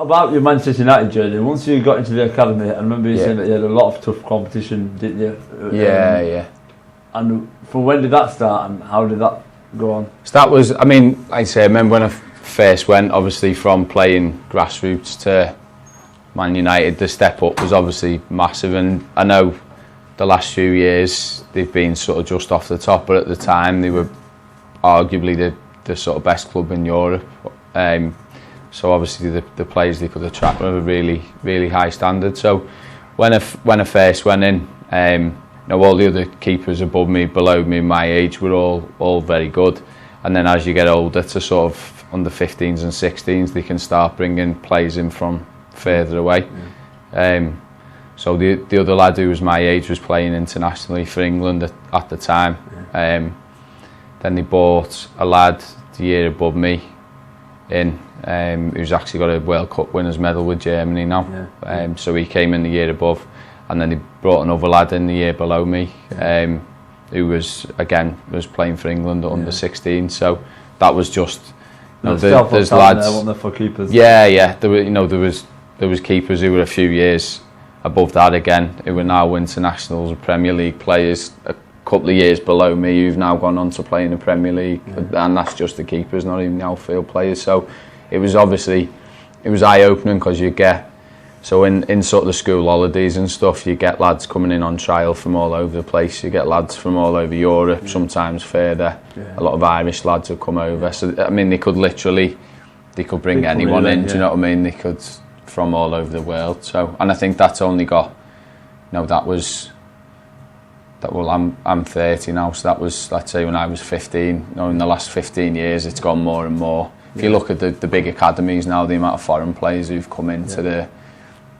about your Manchester United journey? Once you got into the academy, I remember you saying that you had a lot of tough competition, didn't you? Yeah. And from when did that start, and how did that go on? So that was, I mean, like I say, I remember when I first went, obviously from playing grassroots to Man United, the step up was obviously massive, and I know the last few years they've been sort of just off the top, but at the time they were arguably the sort of best club in Europe. So obviously the players they could attract were a really, really high standard. So when I first went in, you know, all the other keepers above me, below me, my age were all very good. And then as you get older to sort of under 15s and 16s, they can start bringing players in from further away. So the other lad who was my age was playing internationally for England at the time. Then they bought a lad the year above me in, who's actually got a World Cup winners medal with Germany now. So he came in the year above, and then they brought another lad in the year below me, who was playing for England at under 16. So that was just, you know, there's lads. There for keepers. Yeah. There was keepers who were a few years above that again, who are now internationals and Premier League players. A couple of years below me who've now gone on to play in the Premier League, and that's just the keepers, not even the outfield players. So it was eye-opening, because you get, so in sort of the school holidays and stuff, you get lads coming in on trial from all over the place. You get lads from all over Europe, sometimes further. A lot of Irish lads have come over. So I mean, they could bring anyone in. Do you know what I mean? They could, from all over the world. So, and I think that's only got, you know, I'm 30 now, so that was, let's say, when I was 15. You know, in the last 15 years, it's gone more and more. If you look at the big academies now, the amount of foreign players who've come into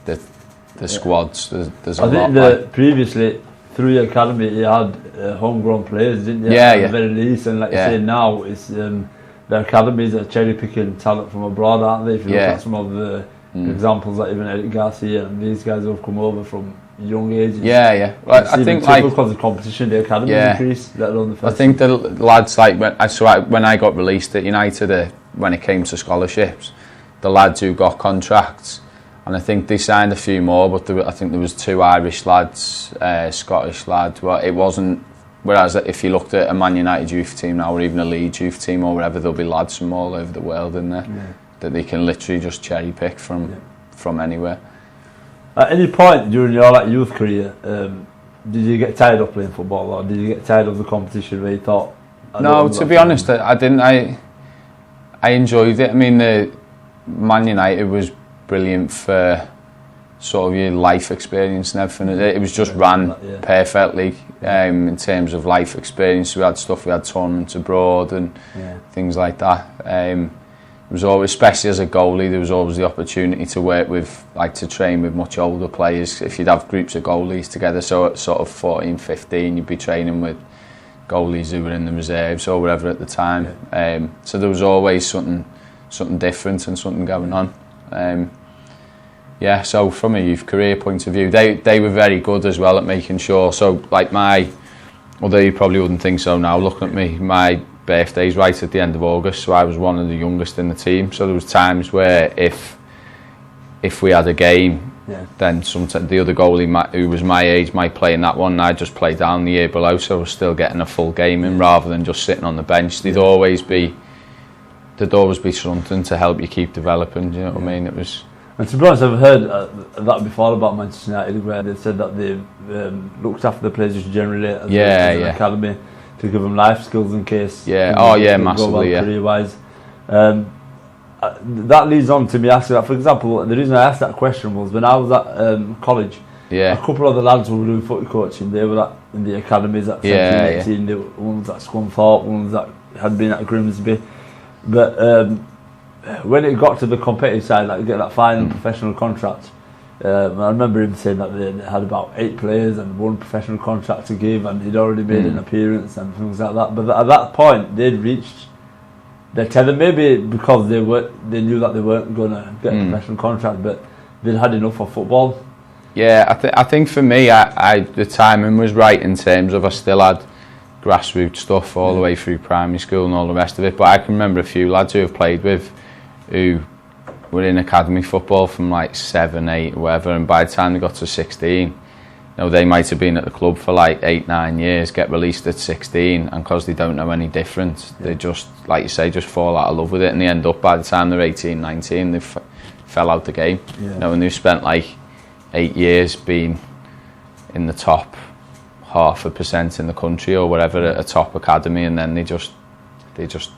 the squads, there's a lot. I think previously, through your academy, you had homegrown players, didn't you? At the very least, and like you say, now it's the academies are cherry picking talent from abroad, aren't they? If you look at some of the examples, like even Eric Garcia and these guys who have come over from young ages. Well, I think, like, because of competition, the academy increased, let alone the first. I think the lads, like when I got released at United, when it came to scholarships, the lads who got contracts, and I think they signed a few more, but I think there was 2 Irish lads, Scottish lad. Well, it wasn't. Whereas if you looked at a Man United youth team now, or even a Leeds youth team or wherever, there'll be lads from all over the world in there that they can literally just cherry pick from anywhere. At any point during your youth career, did you get tired of playing football, or did you get tired of the competition where you thought? No, to be honest, I didn't. I enjoyed it. I mean, the Man United was brilliant for sort of your life experience and everything. It was just ran perfectly in terms of life experience. We had tournaments abroad and things like that. It was always, especially as a goalie, there was always the opportunity to work with, to train with much older players. If you'd have groups of goalies together, so at sort of 14, 15, you'd be training with goalies who were in the reserves or whatever at the time. So there was always something different and something going on. So from a youth career point of view, they were very good as well at making sure. So although you probably wouldn't think so now, looking at me, my birthday's right at the end of August, so I was one of the youngest in the team. So there was times where if we had a game, then sometimes the other goalie who was my age might play in that one, and I'd just play down the year below, so I was still getting a full game in rather than just sitting on the bench. There'd always be something to help you keep developing. Do you know what I mean? It was. And to be honest, I've heard that before about Manchester United, where they said that they looked after the players just generally as an academy, to give them life skills in case. Massively. Career-wise. That leads on to me asking that. For example, the reason I asked that question was when I was at college. A couple of the lads who were doing footy coaching, they were in the academies at 17, 18. One was at Scunthorpe, one was had been at Grimsby. But when it got to the competitive side, get that final professional contract, I remember him saying that they had about 8 players and 1 professional contract to give, and he'd already made an appearance and things like that. But at that point, they'd reached their tether, maybe because they knew that they weren't going to get a professional contract, but they'd had enough of football. I think for me, the timing was right in terms of I still had grassroots stuff all the way through primary school and all the rest of it. But I can remember a few lads who I've played with who were in academy football from like 7, 8, whatever, and by the time they got to 16, you know, they might have been at the club for like 8, 9 years, get released at 16, and because they don't know any different, they just, like you say, just fall out of love with it, and they end up, by the time they're 18, 19, they fell out the game. You know, and they've spent like 8 years being in the top 0.5% in the country or whatever at a top academy, and then they just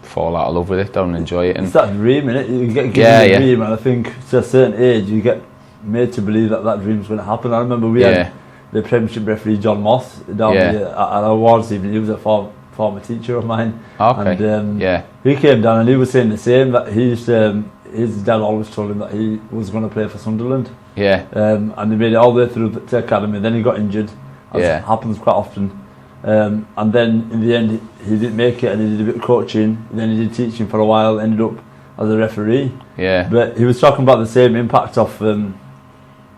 fall out of love with it, don't enjoy it. And it's that dream, innit? You get given a dream, and I think to a certain age you get made to believe that that dream's going to happen. I remember we had the Premiership referee John Moss down here at our awards evening. He was a former teacher of mine. And he came down and he was saying the same, that his dad always told him that he was going to play for Sunderland. And he made it all the way through the academy. Then he got injured, as happens quite often. And then in the end he didn't make it, and he did a bit of coaching, then he did teaching for a while, ended up as a referee. But he was talking about the same impact of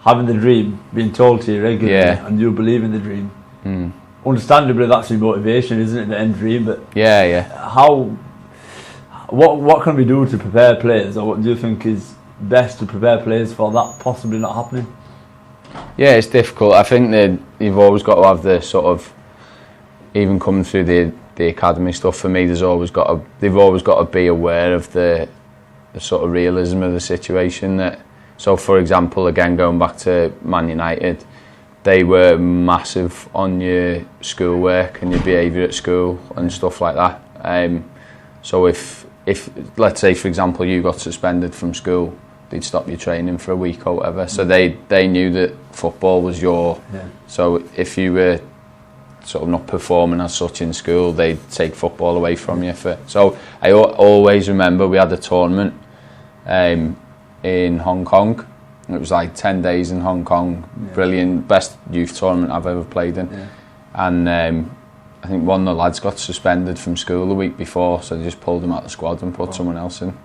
having the dream, being told to you regularly, and you believe in the dream. Understandably, that's your motivation, isn't it, the end dream? But what can we do to prepare players, or what do you think is best to prepare players for that possibly not happening? Yeah, it's difficult. I think that you've always got to have the sort of, even coming through the academy stuff, for me, they've always got to be aware of the sort of realism of the situation. That, so for example, again going back to Man United, they were massive on your schoolwork and your behaviour at school and stuff like that. So if let's say, for example, you got suspended from school, they'd stop your training for a week or whatever. So they knew that football was your. So if you were sort of not performing as such in school, they'd take football away from you. So I always remember we had a tournament in Hong Kong. It was like 10 days in Hong Kong. Brilliant, best youth tournament I've ever played in. And I think one of the lads got suspended from school the week before, so they just pulled him out of the squad and put someone else in.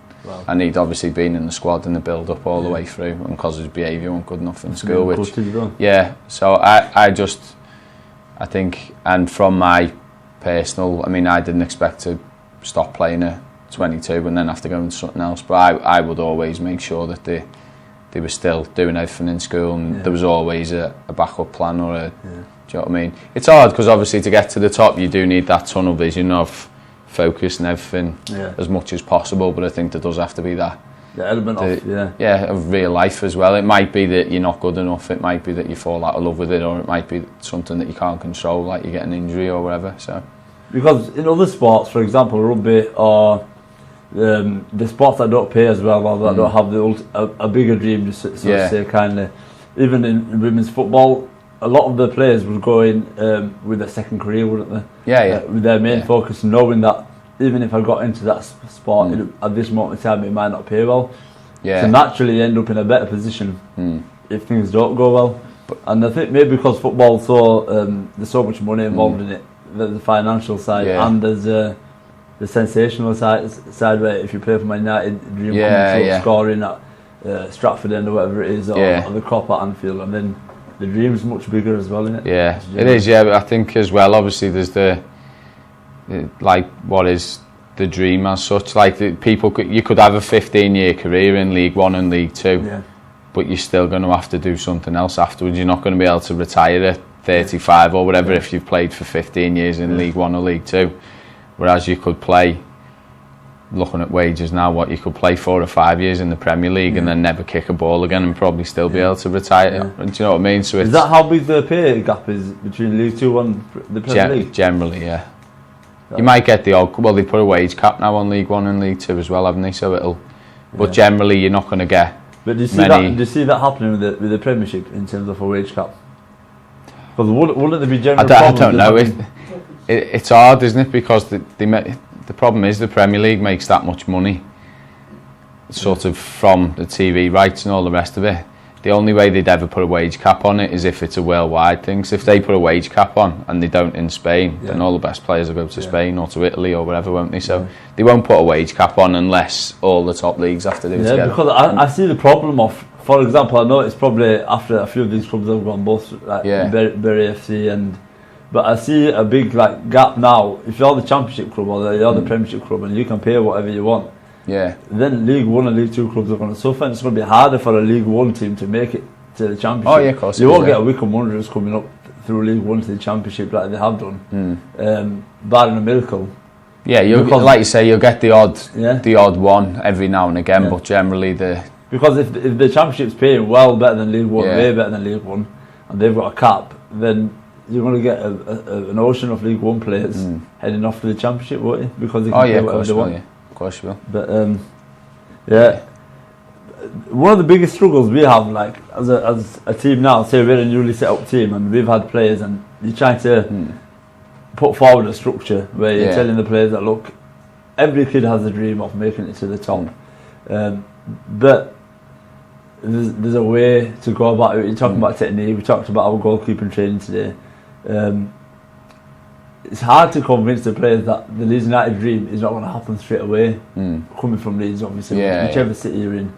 And he'd obviously been in the squad in the build-up all the way through, and because his behaviour wasn't good enough in school, so I think, and from my personal, I mean, I didn't expect to stop playing at 22 and then have to go into something else, but I would always make sure that they were still doing everything in school, and there was always a backup plan or a, do you know what I mean? It's hard because obviously to get to the top you do need that tunnel vision of focus and everything as much as possible, but I think there does have to be that element of real life as well. It might be that you're not good enough, it might be that you fall out of love with it, or it might be something that you can't control, like you get an injury or whatever. So because in other sports, for example rugby or the sports that don't pay as well, or that don't have a bigger dream, just to say, kindly, even in women's football, a lot of the players would go in with a second career, wouldn't they? With their main focus, knowing that even if I got into that sport at this moment in time, it might not pay well. So naturally, you end up in a better position if things don't go well. And I think maybe because football, there's so much money involved in it, the financial side, and there's the sensational side where if you play for Man United, dream scoring at Stratford End or whatever it is, or the Kop at Anfield, and then the dream's much bigger as well, isn't it? It is, but I think as well, obviously there's like what is the dream as such, like you could have a 15-year career in League 1 and League 2, but you're still going to have to do something else afterwards. You're not going to be able to retire at 35 or whatever if you've played for 15 years in League 1 or League 2, whereas you could play, looking at wages now, you could play 4 or 5 years in the Premier League and then never kick a ball again and probably still be able to retire. Do you know what I mean? So is that how big the pay gap is between League 2 and the Premier League? Generally, you might get the odd. Well, they put a wage cap now on League 1 and League 2 as well, haven't they? So it'll. But generally, you're not going to get. But do you see that happening with the Premiership in terms of a wage cap? Because wouldn't there be general problems? I don't know. It's hard, isn't it? Because the problem is the Premier League makes that much money, sort of from the TV rights and all the rest of it. The only way they'd ever put a wage cap on it is if it's a worldwide thing. So if they put a wage cap on and they don't in Spain, then all the best players will go to Spain or to Italy or wherever, won't they? So they won't put a wage cap on unless all the top leagues have to do it together. Because I see the problem of, for example, I know it's probably after a few of these clubs have gone bust, like Bury FC, but I see a big gap now. If you're the Championship club or you're the Premiership club and you can pay whatever you want, then League One and League Two clubs are going to suffer, and it's going to be harder for a League One team to make it to the Championship. Oh yeah, of course. You won't get a Wycombe Wanderers coming up through League One to the Championship like they have done, barring a miracle. Yeah, like you say, you'll get the odd one every now and again, but generally because if the Championship's paying well better than League One, way better than League One, and they've got a cap, then you're going to get an ocean of League One players heading off to the Championship, won't you? Because they can play whatever they want. Yeah, of course you will. But one of the biggest struggles we have, like as a team now, say we're a newly set up team and we've had players, and you're trying to put forward a structure where you're telling the players that, look, every kid has a dream of making it to the top, but there's a way to go about it. You're talking about technique. We talked about our goalkeeping training today. It's hard to convince the players that the Leeds United dream is not going to happen straight away, coming from Leeds, obviously, whichever city you're in.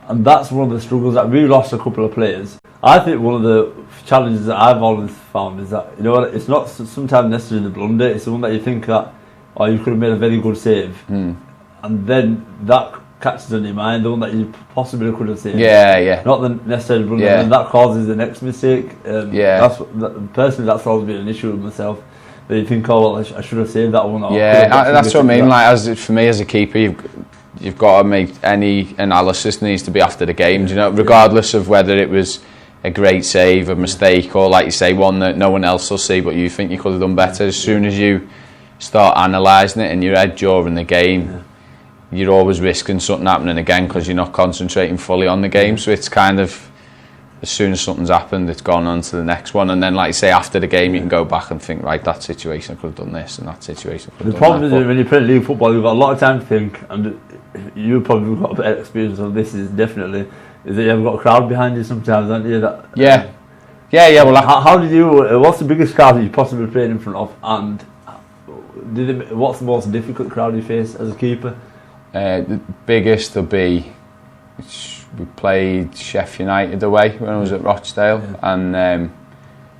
And that's one of the struggles that we lost a couple of players. I think one of the challenges that I've always found is that, you know, it's not sometimes necessarily the blunder, it's the one that you think that, oh, you could have made a very good save, and then that catches on your mind, the one that you possibly could have saved. Not the necessarily blunder, and that causes the next mistake. Personally, that's always been an issue with myself. That you think, oh, well, I should have saved that one. That's what I mean. Like, for me as a keeper, you've got to make any analysis needs to be after the game. You know, regardless of whether it was a great save, a mistake, or like you say, one that no one else will see, but you think you could have done better. As soon as you start analysing it in your head during the game, you're always risking something happening again because you're not concentrating fully on the game. So it's kind of, as soon as something's happened, it's gone on to the next one, and then, like you say, after the game, you can go back and think, right, that situation I could have done this, and that situation I could have done that. The problem is when you play league football, you've got a lot of time to think, and you've probably got a better experience of this. Is that you've got a crowd behind you sometimes, haven't you? Well, how did you? What's the biggest crowd that you possibly played in front of, and what's the most difficult crowd you face as a keeper? The biggest will be, we played Sheffield United away when I was at Rochdale, and it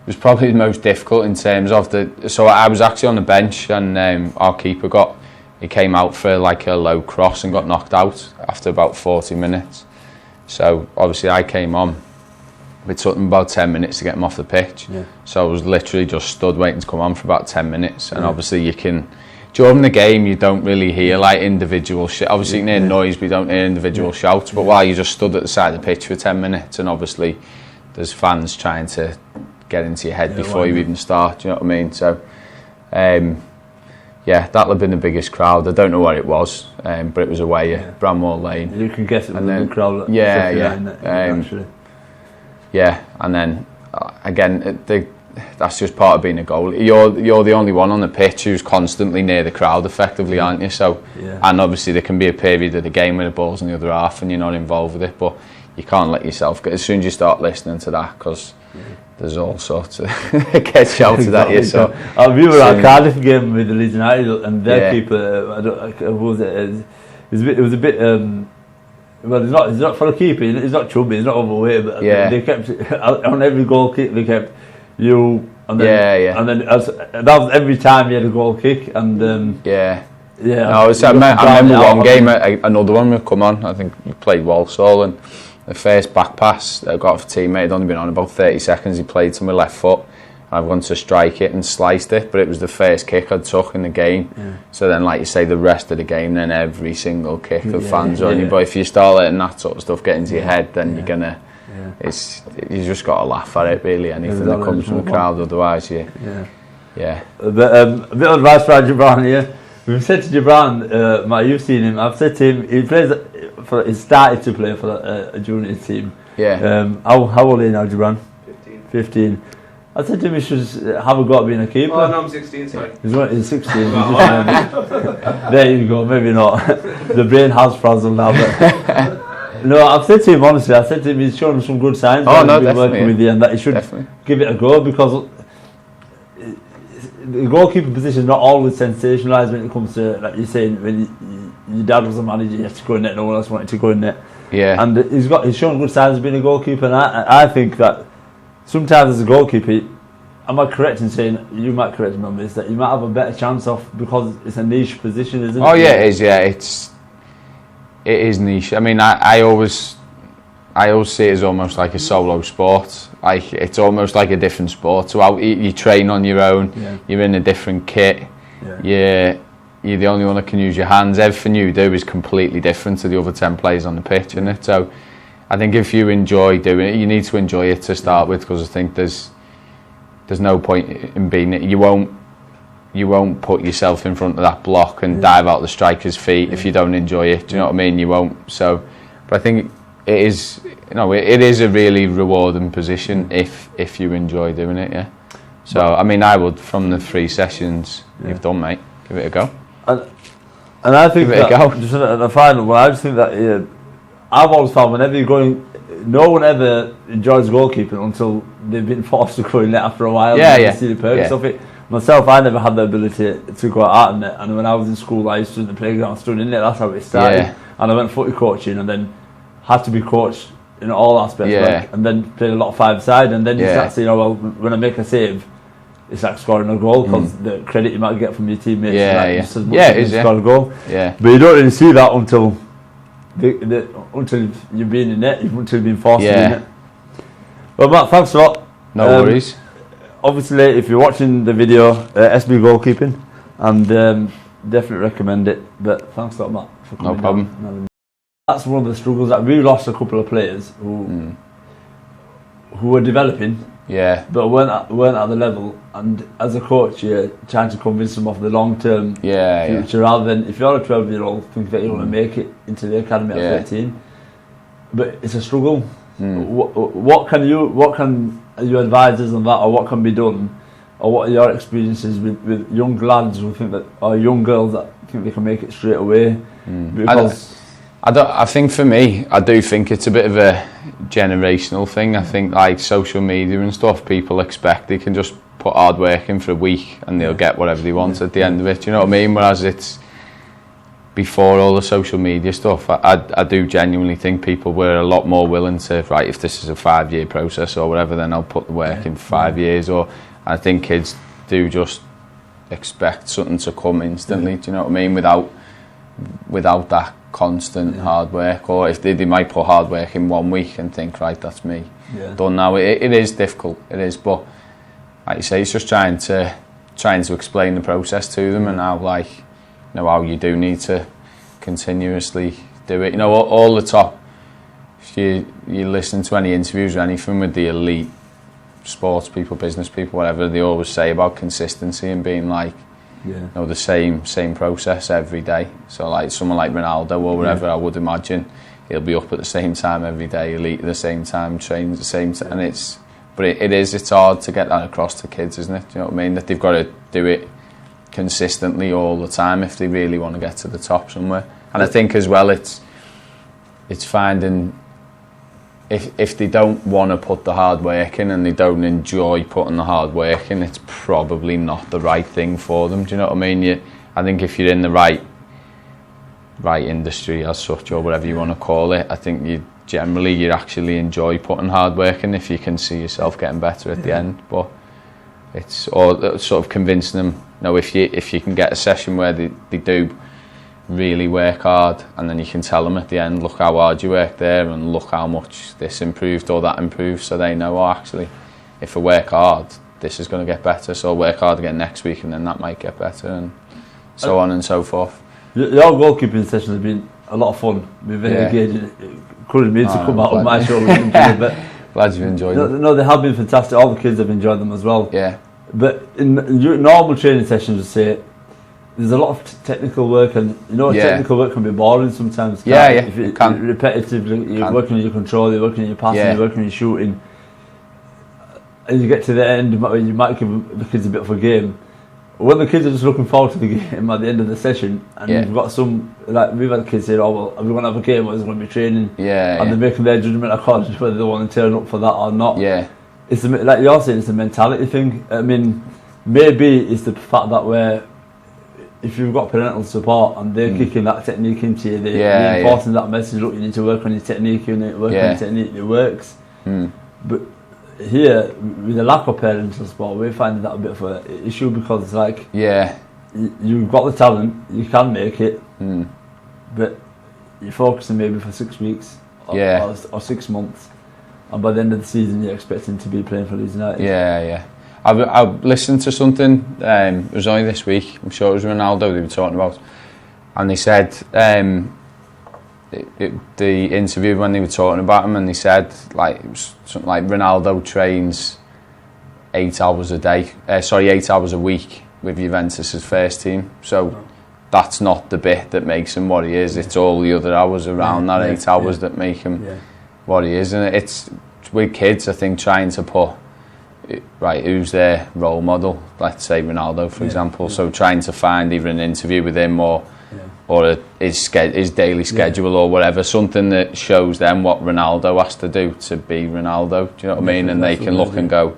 was probably the most difficult in terms of so I was actually on the bench, and our keeper he came out for like a low cross and got knocked out after about 40 minutes. So obviously I came on. It took them about 10 minutes to get him off the pitch. So I was literally just stood waiting to come on for about 10 minutes, and obviously you can, during the game, you don't really hear like individual obviously you can hear noise, but you don't hear individual shouts. But while you just stood at the side of the pitch for 10 minutes, and obviously there's fans trying to get into your head before you even start, do you know what I mean? So that'll have been the biggest crowd. I don't know what it was, but it was away at Bramwell Lane. You can guess it was a big crowd. And then again, that's just part of being a goalie. You're the only one on the pitch who's constantly near the crowd, effectively, aren't you? So, and obviously there can be a period of the game where the ball's in the other half and you're not involved with it, but you can't let yourself get, as soon as you start listening to that, because there's all sorts of get shouted at you. So we were at Cardiff game with the Leeds United, and their keeper, who was it? It was a bit. Well, he's not for a keeper. He's not chubby. He's not overweight. But they kept on every goal kick. They kept you, and then and then that was every time he had a goal kick, and No, I remember one game, another one would come on. I think we played Walsall, and the first back pass I got off a teammate had only been on about 30 seconds. He played to my left foot. I wanted to strike it and sliced it, but it was the first kick I'd took in the game. So then, like you say, the rest of the game, then every single kick of fans on you. But if you start letting that sort of stuff get into your head, then you're gonna. You just got to laugh at it, really. Anything that comes from the crowd, otherwise, But a bit of advice for Gibran here. We've said to Gibran, Matt, you've seen him. I've said to him, he started to play for a junior team. How old are you now, Gibran? 15. I said to him he should have a go at being a keeper. Oh no, I'm 16, sorry. He's 16. There you go, maybe not. The brain has frazzled now. But no, I've said to him, honestly, he's shown some good signs working with you, and that he should give it a go, because the goalkeeper position is not always sensationalised when it comes to, like you're saying, when your dad was a manager, you have to go in net, no one else wanted to go in net. And he's shown good signs of being a goalkeeper, and I think that sometimes as a goalkeeper, am I correct in saying, you might correct me on this, that you might have a better chance of, because it's a niche position, isn't it? Oh yeah, it is, it is niche. I mean, I always see it as almost like a solo sport. Like, it's almost like a different sport. So you train on your own. Yeah. You're in a different kit. Yeah. You're the only one that can use your hands. Everything you do is completely different to the other 10 players on the pitch, isn't it? So I think if you enjoy doing it, you need to enjoy it to start with, because I think there's no point in being it. You won't put yourself in front of that block and dive out the striker's feet if you don't enjoy it. Do you know what I mean? You won't. So, but I think it is, it is a really rewarding position if you enjoy doing it. Yeah. So I mean, I would, from the 3 sessions you've done, mate, give it a go. And I think that, just at the final one, I just think that I've always found whenever you're going, no one ever enjoys goalkeeping until they've been forced to go in net after a while. And see the purpose of it. Myself, I never had the ability to go out in net, and when I was in school, I used to in the playground, stood in net. That's how it started. And I went footy coaching, and then had to be coached in all aspects, and then played a lot of 5-side, and then you start saying, well, when I make a save, it's like scoring a goal, because the credit you might get from your teammates is just as much as score a goal. But you don't really see that until you've been in net, until you've been forced to be in net. Well, Matt, thanks a lot. No worries. Obviously, if you're watching the video, SB Goalkeeping, and definitely recommend it. But thanks a lot, Matt, for coming. No problem. That's one of the struggles, that we lost a couple of players who were developing, but weren't at the level. And as a coach, you're trying to convince them of the long-term future, rather than, if you're a 12-year-old, think that you want to make it into the academy at 13. But it's a struggle. What can you advise us on that, or what can be done, or what are your experiences with young lads who think that, or young girls that think they can make it straight away? Because I think for me, I do think it's a bit of a generational thing. I think, like, social media and stuff, people expect they can just put hard work in for a week and they'll get whatever they want at the end of it. You know what I mean? Whereas it's before all the social media stuff, I do genuinely think people were a lot more willing to, right, if this is a 5-year process or whatever, then I'll put the work in for 5 years. Or I think kids do just expect something to come instantly. Do you know what I mean? Without that constant hard work, or if they might put hard work in 1 week and think, right, that's me done now. It is difficult, it is, but like you say, it's just trying to explain the process to them, and how, like, how you do need to continuously do it. All the top, if you listen to any interviews or anything with the elite sports people, business people, whatever, they always say about consistency and being like, the same process every day. So, like, someone like Ronaldo or whatever, I would imagine he'll be up at the same time every day, he'll eat at the same time, train at the same time, and it's hard to get that across to kids, isn't it? Do you know what I mean? That they've got to do it consistently all the time if they really want to get to the top somewhere. And I think as well, it's finding, if they don't want to put the hard work in and they don't enjoy putting the hard work in, it's probably not the right thing for them. Do you know what I mean? I think if you're in the right industry as such, or whatever you want to call it, I think you actually enjoy putting hard work in if you can see yourself getting better at the end. But it's all sort of convincing them, if you can get a session where they do really work hard, and then you can tell them at the end, look how hard you worked there, and look how much this improved or that improved, so they know, actually, if I work hard, this is going to get better, so I'll work hard again next week, and then that might get better, and so on and so forth. Your goalkeeping sessions have been a lot of fun, been very engaging. It encouraged me to come out on my show with them, but glad you've enjoyed them. No, they have been fantastic. All the kids have enjoyed them as well. Yeah. But in normal training sessions, say, there's a lot of technical work, and technical work can be boring sometimes. If it repetitively, you're working on your control, you're working on your passing, you're working on your shooting, and you get to the end, you might give the kids a bit of a game. When the kids are just looking forward to the game at the end of the session, and you've got some, like, we've had kids say, are we going to have a game, or is it going to be training? And they're making their judgment according to whether they want to turn up for that or not. It's like you're saying, it's a mentality thing. I mean, maybe it's the fact that if you've got parental support and they're kicking that technique into you, they're reinforcing that message, look, you need to work on your technique, you need to work on your technique, it works. But here, with the lack of parental support, we're finding that a bit of an issue, because it's like, you've got the talent, you can make it, but you're focusing maybe for 6 weeks or 6 months, and by the end of the season you're expecting to be playing for Leeds United. Yeah. I listened to something, it was only this week, I'm sure it was Ronaldo they were talking about, and they said the interview when they were talking about him, and they said like it was something like Ronaldo trains 8 hours a day, 8 hours a week with Juventus's first team. So that's not the bit that makes him what he is. It's all the other hours around that 8 hours that make him what he is. And it's with kids, I think, trying to put right who's their role model. Let's say Ronaldo, for example. So trying to find either an interview with him or his daily schedule or whatever, something that shows them what Ronaldo has to do to be Ronaldo. Do you know what I mean? And they can look and go,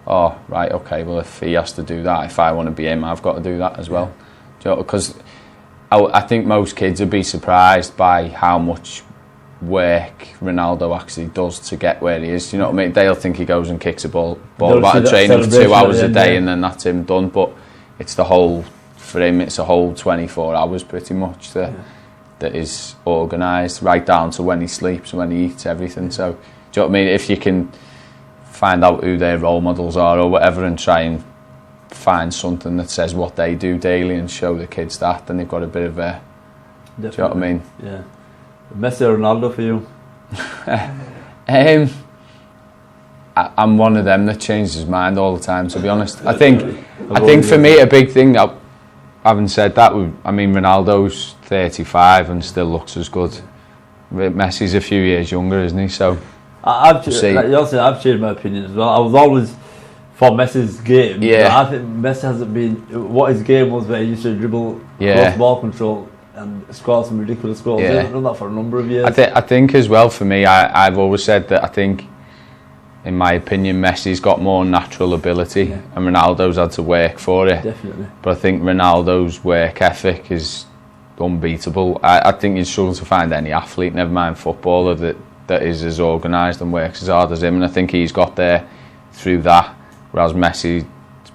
oh, right, okay, well, if he has to do that, if I want to be him, I've got to do that as well. Do you know, because I think most kids would be surprised by how much work Ronaldo actually does to get where he is. Do you know what I mean? They'll think he goes and kicks a ball about a training for 2 hours a day and then that's him done. But it's the whole, for him, it's a whole 24 hours pretty much that is organised, right down to when he sleeps, when he eats, everything. So, do you know what I mean? If you can find out who their role models are or whatever and try and find something that says what they do daily and show the kids that, then they've got a bit of a... Definitely. Do you know what I mean? Yeah. Messi or Ronaldo for you? I'm one of them that changes his mind all the time, to be honest. I think for me a big thing, having said that, I mean Ronaldo's 35 and still looks as good. Messi's a few years younger, isn't he? So I've changed my opinion as well. I was always for Messi's game. Yeah. I think Messi hasn't been what his game was, where he used to dribble, close ball control, and score some ridiculous goals. He hasn't done that for a number of years. I think as well for me, I've always said that I think, in my opinion, Messi's got more natural ability and Ronaldo's had to work for it. Definitely. But I think Ronaldo's work ethic is unbeatable. I think you'd struggle to find any athlete, never mind footballer, that is as organised and works as hard as him, and I think he's got there through that, whereas Messi's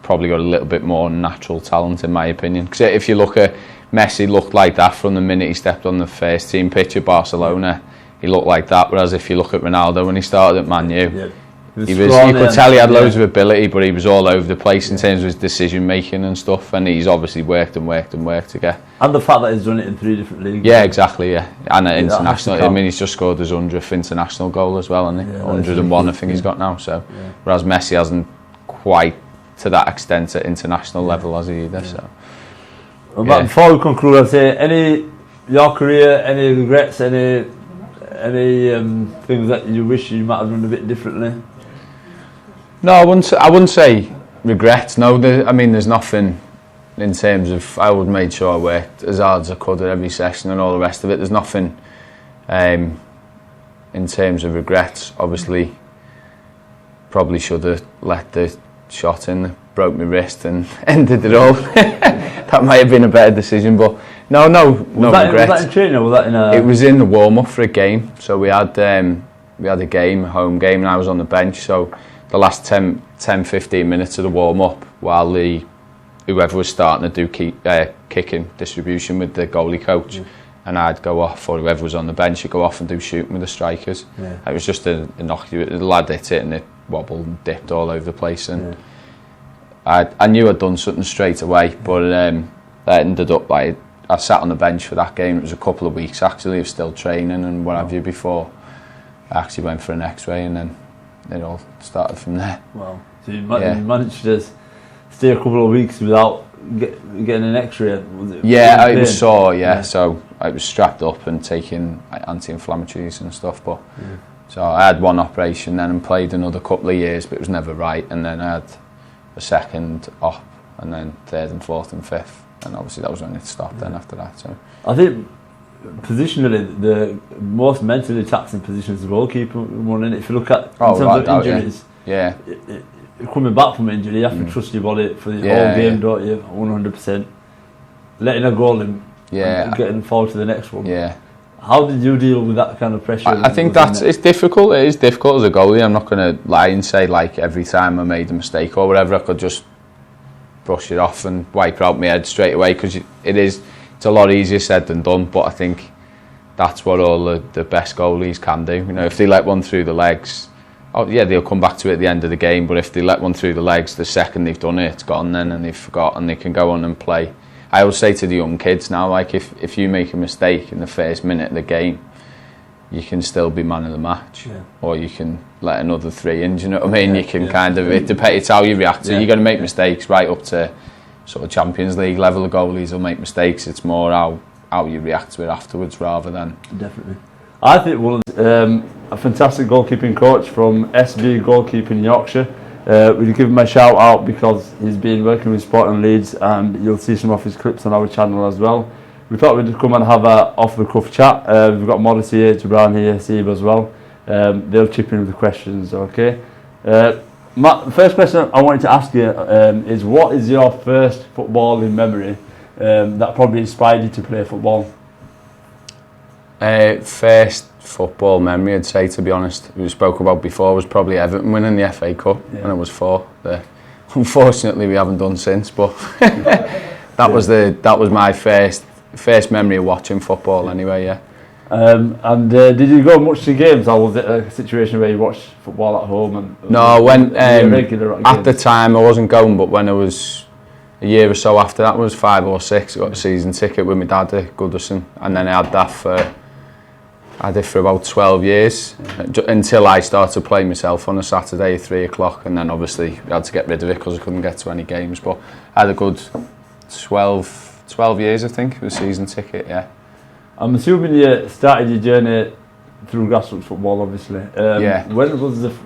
probably got a little bit more natural talent, in my opinion. Because if you look at Messi, looked like that from the minute he stepped on the first team pitch at Barcelona. He looked like that, whereas if you look at Ronaldo when he started at Man U, you could tell he had loads of ability, but he was all over the place in terms of his decision making and stuff, and he's obviously worked to get. And the fact that he's done it in 3 different leagues. Yeah, exactly, and at international. I mean, he's just scored his 100th international goal as well, hasn't he? 101 I think he's got now, so whereas Messi hasn't quite to that extent at international level, has he either, so. But before we conclude, I'd say your career, any regrets, any things that you wish you might have done a bit differently? No, I wouldn't say regrets. No, there's nothing in terms of I would make sure I worked as hard as I could at every session and all the rest of it. There's nothing in terms of regrets. Obviously, probably should have let the shot in that broke my wrist and ended it all. That might have been a better decision, but no regrets. Was that in training or was that in a... It was in the warm-up for a game. So we had a game, a home game, and I was on the bench. So the last 10-15 minutes of the warm-up, while whoever was starting to do kicking distribution with the goalie coach, and I'd go off, or whoever was on the bench would go off and do shooting with the strikers. It was just a innocuous. The lad hit it and it wobbled and dipped all over the place, and I knew I'd done something straight away, but I ended up I sat on the bench for that game. It was a couple of weeks actually of still training and what have you before I actually went for an X-ray, and then it all started from there. Wow. So you managed to stay a couple of weeks without getting an X-ray? Was it? Yeah, it was sore, so I was strapped up and taking anti-inflammatories and stuff, but so I had one operation then and played another couple of years, but it was never right, and then I had a second op, and then third and fourth and fifth, and obviously that was when it stopped then after that. So I think positionally the most mentally taxing position is the goalkeeper one, and if you look at in terms of injuries, coming back from injury, you have to trust your body for the whole game, don't you? 100%. Letting a goal in and getting forward to the next one. Yeah. How did you deal with that kind of pressure? I think it's difficult. It is difficult as a goalie. I'm not going to lie and say like every time I made a mistake or whatever I could just brush it off and wipe out my head straight away, because it's a lot easier said than done. But I think that's what all the best goalies can do. You know, if they let one through the legs, oh yeah, they'll come back to it at the end of the game, but if they let one through the legs, the second they've done it, it's gone then, and they've forgotten, they can go on and play. I always say to the young kids now, like, if you make a mistake in the first minute of the game, you can still be man of the match, or you can let another 3 in, do you know what I mean? You can kind of, it's how you react to it. You're going to make mistakes right up to sort of Champions League level of goalies will make mistakes. It's more how you react to it afterwards rather than... Definitely. I think a fantastic goalkeeping coach from SB Goalkeeping Yorkshire. We'll give him a shout out because he's been working with Sporting Leeds, and you'll see some of his clips on our channel as well. We thought we'd come and have a off-the-cuff chat. We've got Morris here, Brown here, Seb as well. They'll chip in with the questions, okay? Matt, the first question I wanted to ask you is, what is your first footballing memory that probably inspired you to play football? First football memory, I'd say, to be honest, we spoke about before, was probably Everton winning the FA Cup when I was 4. Unfortunately, we haven't done since, but that was my first memory of watching football anyway, yeah. Did you go much to games, or was it a situation where you watched football at home? No, when regular at the time I wasn't going, but when I was a year or so after that, I was 5 or 6, I got a season ticket with my dad at Goodison, and then I had it for about 12 years, until I started playing myself on a Saturday at 3 o'clock, and then obviously I had to get rid of it because I couldn't get to any games, but I had a good 12 years, I think, with a season ticket, yeah. I'm assuming you started your journey through grassroots football, obviously. Yeah.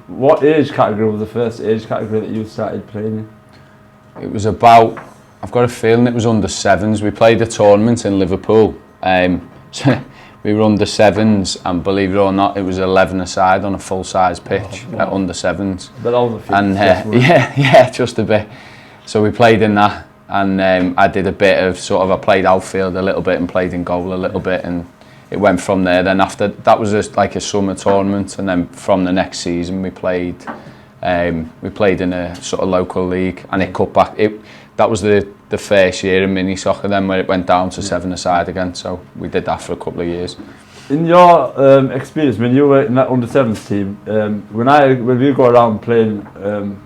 What age category was the first age category that you started playing in? It was about, I've got a feeling it was under 7s. We played a tournament in Liverpool. So we were under 7s, and believe it or not, it was 11 aside on a full-size pitch at under 7s. But that was a few. And yeah, just a bit. So we played in that. And I did a bit of I played outfield a little bit and played in goal a little bit, and it went from there. Then after that was like a summer tournament, and then from the next season we played in a sort of local league, and it cut back. That was the first year in mini soccer then, where it went down to 7 aside again. So we did that for a couple of years. In your experience, when you were in that under 7s team, when we go around playing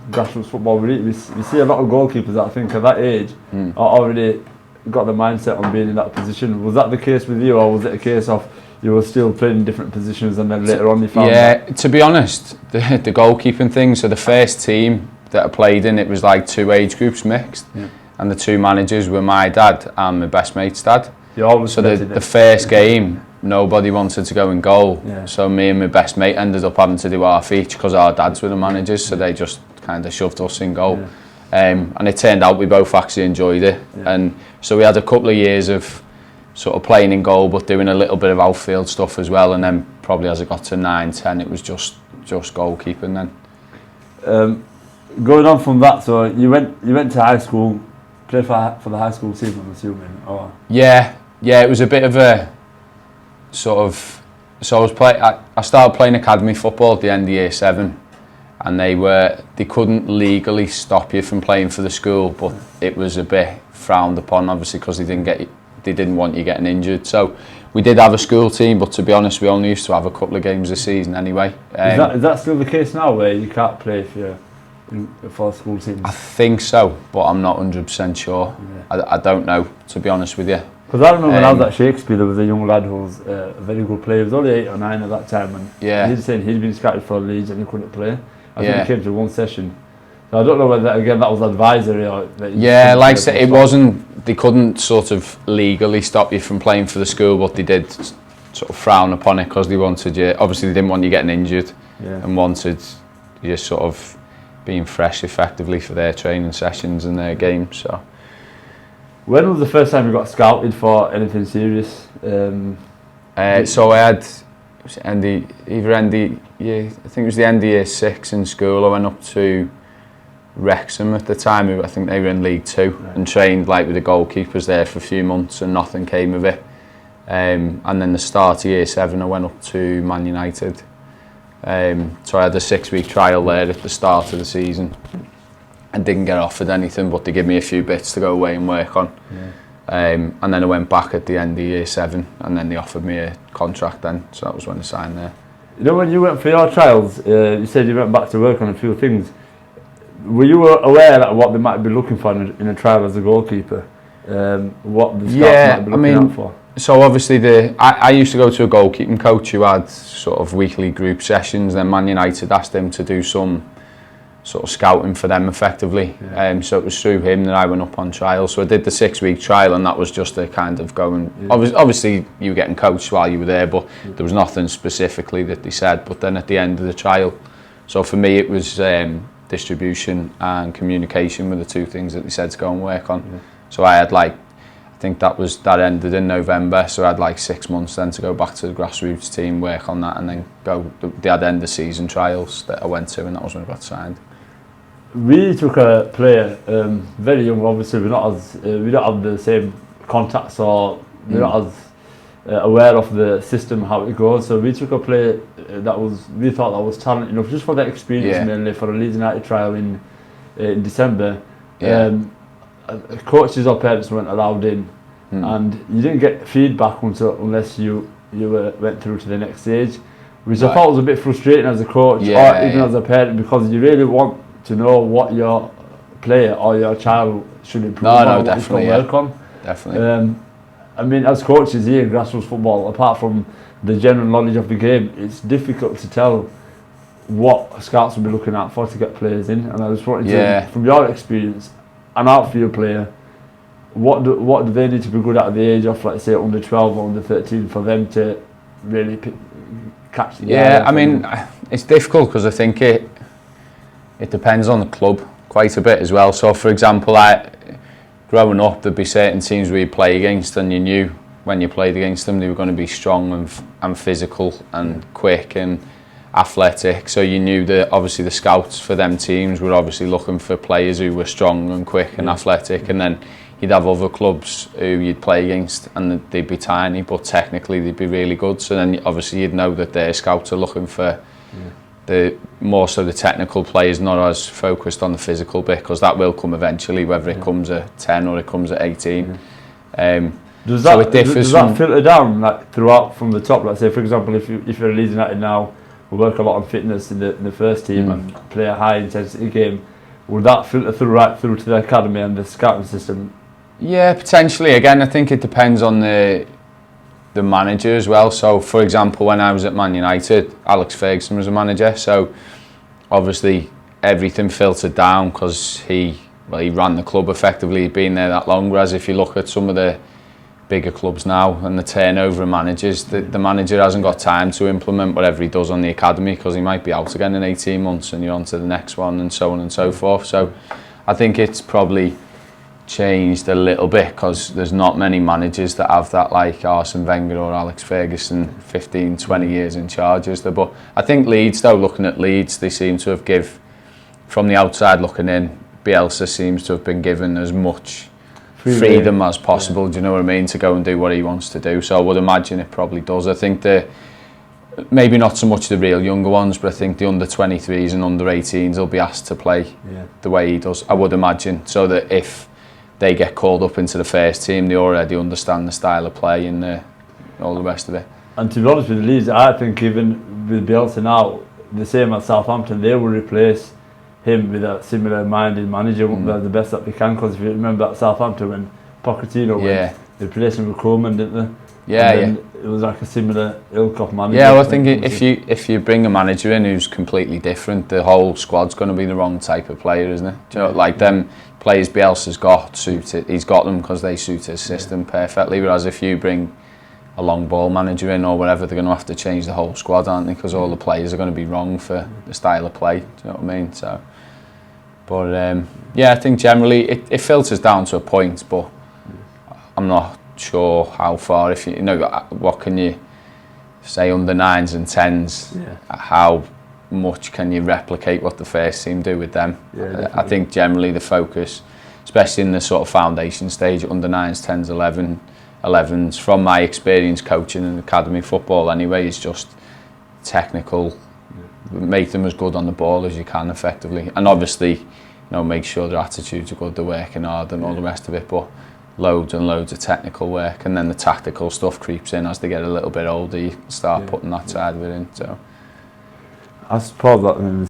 grassroots football, we see a lot of goalkeepers that I think at that age are already got the mindset on being in that position. Was that the case with you, or was it a case of you were still playing in different positions and then later on you found that? To be honest, the goalkeeping thing, so the first team that I played in, it was like 2 age groups mixed, and the 2 managers were my dad and my best mate's dad. So the first game, nobody wanted to go in goal, so me and my best mate ended up having to do half each because our dads were the managers, so they just kind of shoved us in goal. And it turned out we both actually enjoyed it, and so we had a couple of years of sort of playing in goal but doing a little bit of outfield stuff as well, and then probably as it got to 9, 10, it was just goalkeeping then. Going on from that, so you went to high school, played for the high school team, I'm assuming, or? Yeah, it was a bit of a sort of, so I started playing academy football at the end of year 7, and they couldn't legally stop you from playing for the school, but it was a bit frowned upon, obviously, because they didn't want you getting injured. So we did have a school team, but to be honest, we only used to have a couple of games a season anyway. Is that still the case now, where you can't play for school teams? I think so, but I'm not 100% sure. I don't know, to be honest with you. Because I remember when I was at Shakespeare, there was a young lad who was a very good player. He was only 8 or 9 at that time, and he was saying he'd been scouted for Leeds and he couldn't play. I think he came to 1 session. So I don't know whether, again, that was advisory or... like I said, it wasn't... They couldn't sort of legally stop you from playing for the school, but they did sort of frown upon it because they wanted you... Obviously, they didn't want you getting injured and wanted you sort of being fresh, effectively, for their training sessions and their games, so... When was the first time you got scouted for anything serious? So I had, I think it was the end of year 6 in school. I went up to Wrexham at the time. I think they were in League 2 and trained like with the goalkeepers there for a few months, and nothing came of it. And then the start of year 7, I went up to Man United. So I had a 6-week trial there at the start of the season. And didn't get offered anything, but they gave me a few bits to go away and work on. And then I went back at the end of year 7, and then they offered me a contract then, so that was when I signed there. You know, when you went for your trials, you said you went back to work on a few things. Were you aware of what they might be looking for in a trial as a goalkeeper? What the scouts might be looking out for? So obviously I used to go to a goalkeeping coach who had sort of weekly group sessions. Then Man United asked him to do some sort of scouting for them effectively. Yeah. So it was through him that I went up on trial. So I did the 6-week trial, and that was just a kind of going. Yeah. Obviously you were getting coached while you were there, but there was nothing specifically that they said. But then at the end of the trial, so for me it was distribution and communication were the 2 things that they said to go and work on. Yeah. So I had I think that ended in November, so I had 6 months then to go back to the grassroots team, work on that, and then go. They had end of season trials that I went to, and that was when I got signed. We took a player very young. Obviously, we don't have the same contacts, or we're not as aware of the system, how it goes. So we took a player we thought that was talented enough, just for that experience, mainly for a Leeds United trial in December. Yeah. Coaches or parents weren't allowed in, and you didn't get feedback unless you went through to the next stage, which I thought was a bit frustrating as a coach, or even as a parent, because you really want to know what your player or your child should improve on, what he's got to work on. Definitely. I mean, as coaches here in grassroots football, apart from the general knowledge of the game, it's difficult to tell what scouts will be looking out for to get players in. And I just wanted to, from your experience, an outfield player, what do they need to be good at the age of, like, say, under 12 or under 13 for them to really catch the eye? I mean, it's difficult because I think it depends on the club quite a bit as well. So, for example, growing up, there'd be certain teams where you play against, and you knew when you played against them they were going to be strong and physical and quick and athletic. So you knew that obviously the scouts for them teams were obviously looking for players who were strong and quick and athletic, and then you'd have other clubs who you'd play against and they'd be tiny but technically they'd be really good. So then obviously you'd know that their scouts are looking for the more so the technical players, not as focused on the physical bit, because that will come eventually, whether it comes at 10 or it comes at 18. Does that filter down throughout from the top? Like, say, for example, if you're a Leeds United now, we work a lot on fitness in the first team and play a high intensity game, would that filter right through to the academy and the scouting system? Yeah, potentially. Again, I think it depends on the manager as well. So, for example, when I was at Man United, Alex Ferguson was a manager, so obviously everything filtered down because he ran the club effectively. He'd been there that long, whereas if you look at some of the bigger clubs now and the turnover of managers, the manager hasn't got time to implement whatever he does on the academy because he might be out again in 18 months and you're on to the next one, and so on and so forth. So I think it's probably changed a little bit because there's not many managers that have that, like Arsene Wenger or Alex Ferguson, 15-20 years in charge as there. But I think Leeds, though, looking at Leeds, they seem to have from the outside looking in, Bielsa seems to have been given as much freedom as possible, do you know what I mean, to go and do what he wants to do. So I would imagine it probably does. I think maybe not so much the real younger ones, but I think the under 23s and under 18s will be asked to play the way he does, I would imagine, so that if they get called up into the first team, they already understand the style of play and all the rest of it. And to be honest with the Leeds, I think even with Bielsa now, the same as Southampton, they will replace him with a similar minded manager, the best that they can, because if you remember at Southampton when Pochettino went, they replaced him with Koeman, didn't they? It was like a similar ilk of manager. Yeah, well, I think if you bring a manager in who's completely different, the whole squad's going to be the wrong type of player, isn't it? Do you know, like them players Bielsa's got he's got them because they suit his system perfectly, whereas if you bring a long ball manager in or whatever, they're going to have to change the whole squad, aren't they, because all the players are going to be wrong for the style of play, do you know what I mean? So, but yeah, I think generally it filters down to a point, but I'm not sure how far. If you know, what can you say under 9s and 10s, how much can you replicate what the first team do with them? I think generally the focus, especially in the sort of foundation stage, under 9s, 10s, 11s, from my experience coaching in academy football anyway, is just technical, make them as good on the ball as you can effectively, and obviously, you know, make sure their attitudes are good, they're working hard and all the rest of it, but loads and loads of technical work, and then the tactical stuff creeps in as they get a little bit older. You start putting that side of it in. So I suppose that in